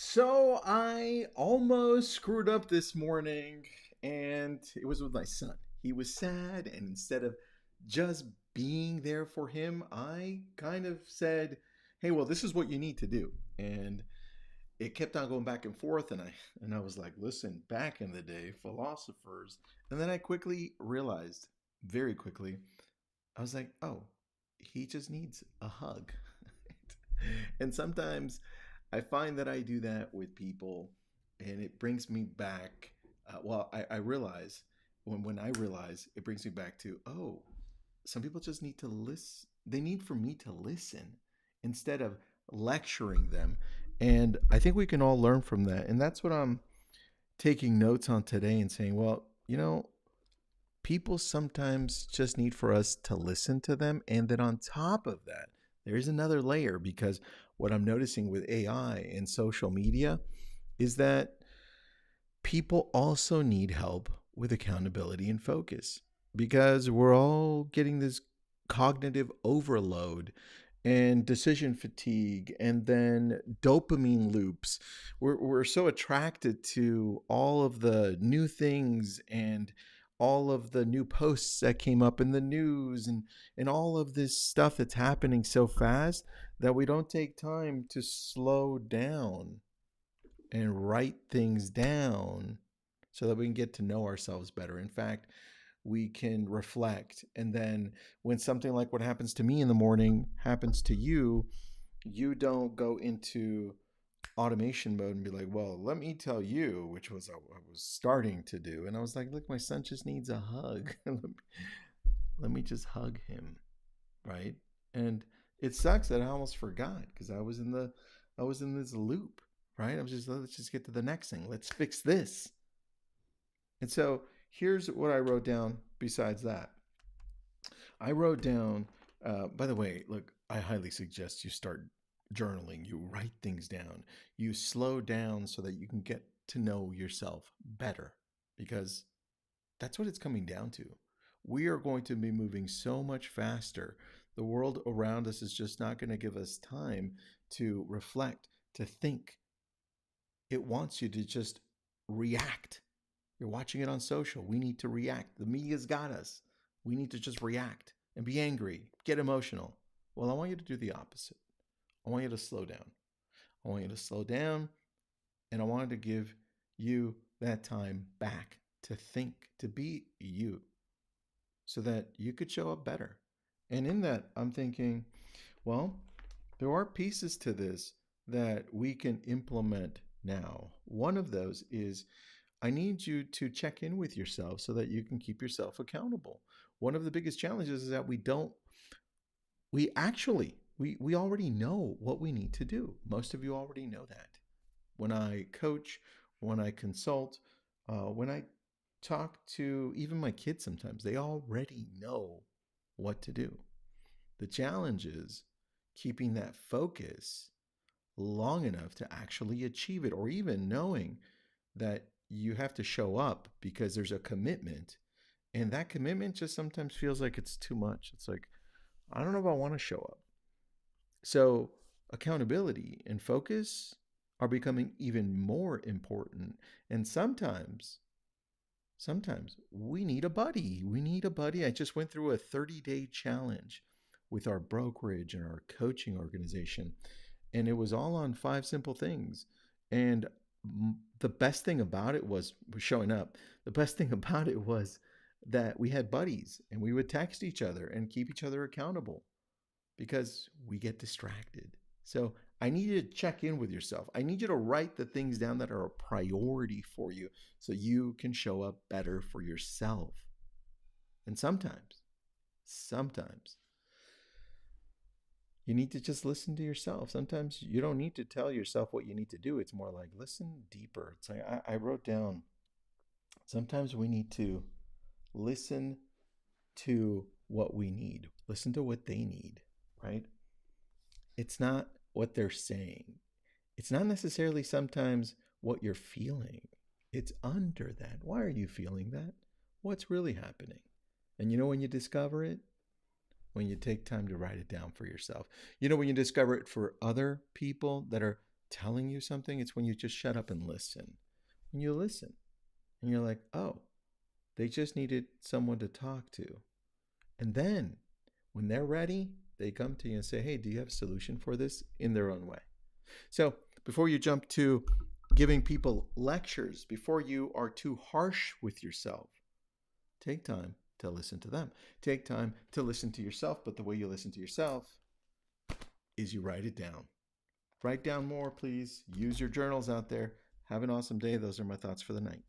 So I almost screwed up this morning, and it was with my son. He was sad, and instead of just being there for him, I kind of said, "Hey, well, this is what you need to do." And it kept on going back and forth, and I was like, "Listen, back in the day, philosophers." And then I quickly realized, very quickly, I was like, "Oh, he just needs a hug." And sometimes I find that I do that with people, and it brings me back. I realize when I realize it brings me back to, oh, some people just need to listen. They need for me to listen instead of lecturing them. And I think we can all learn from that. And that's what I'm taking notes on today and saying, well, people sometimes just need for us to listen to them. And then on top of that, there is another layer because what I'm noticing with AI and social media is that people also need help with accountability and focus because we're all getting this cognitive overload and decision fatigue and then dopamine loops. We're so attracted to all of the new things and all of the new posts that came up in the news and all of this stuff that's happening so fast that we don't take time to slow down and write things down so that we can get to know ourselves better. In fact, we can reflect. And then when something like what happens to me in the morning happens to you, you don't go into automation mode and be like, well, let me tell you, which was I was starting to do. And I was like, look, my son just needs a hug. Let me just hug him. Right. And it sucks that I almost forgot because I was in this loop, right? I was just, let's just get to the next thing. Let's fix this. And so here's what I wrote down besides that. I wrote down, by the way, look, I highly suggest you start journaling. You write things down. You slow down so that you can get to know yourself better because that's what it's coming down to. We are going to be moving so much faster. The world around us is just not going to give us time to reflect, to think. It wants you to just react. You're watching it on social. We need to react. The media's got us. We need to just react and be angry, get emotional. Well, I want you to do the opposite. I want you to slow down. I want you to slow down, and I wanted to give you that time back to think, to be you, so that you could show up better. And in that, I'm thinking, well, there are pieces to this that we can implement now. One of those is I need you to check in with yourself so that you can keep yourself accountable. One of the biggest challenges is that we already know what we need to do. Most of you already know that. When I coach, when I consult, when I talk to even my kids sometimes, they already know what to do. The challenge is keeping that focus long enough to actually achieve it, or even knowing that you have to show up because there's a commitment. And that commitment just sometimes feels like it's too much. It's like, I don't know if I want to show up. So, accountability and focus are becoming even more important. And sometimes we need a buddy. We need a buddy. I just went through a 30-day challenge with our brokerage and our coaching organization, and it was all on five simple things. And the best thing about it was showing up. The best thing about it was that we had buddies and we would text each other and keep each other accountable because we get distracted. So I need you to check in with yourself. I need you to write the things down that are a priority for you so you can show up better for yourself. And sometimes you need to just listen to yourself. Sometimes you don't need to tell yourself what you need to do. It's more like listen deeper. It's like I wrote down, sometimes we need to listen to what we need, listen to what they need, right? It's not what they're saying. It's not necessarily sometimes what you're feeling. It's under that. Why are you feeling that? What's really happening? And you know when you discover it? When you take time to write it down for yourself. You know when you discover it for other people that are telling you something. It's when you just shut up and listen. When you listen and you're like, oh, they just needed someone to talk to. And then when they're ready, they come to you and say, hey, do you have a solution for this, in their own way? So before you jump to giving people lectures, before you are too harsh with yourself, take time to listen to them. Take time to listen to yourself. But the way you listen to yourself is you write it down. Write down more, please. Use your journals out there. Have an awesome day. Those are my thoughts for the night.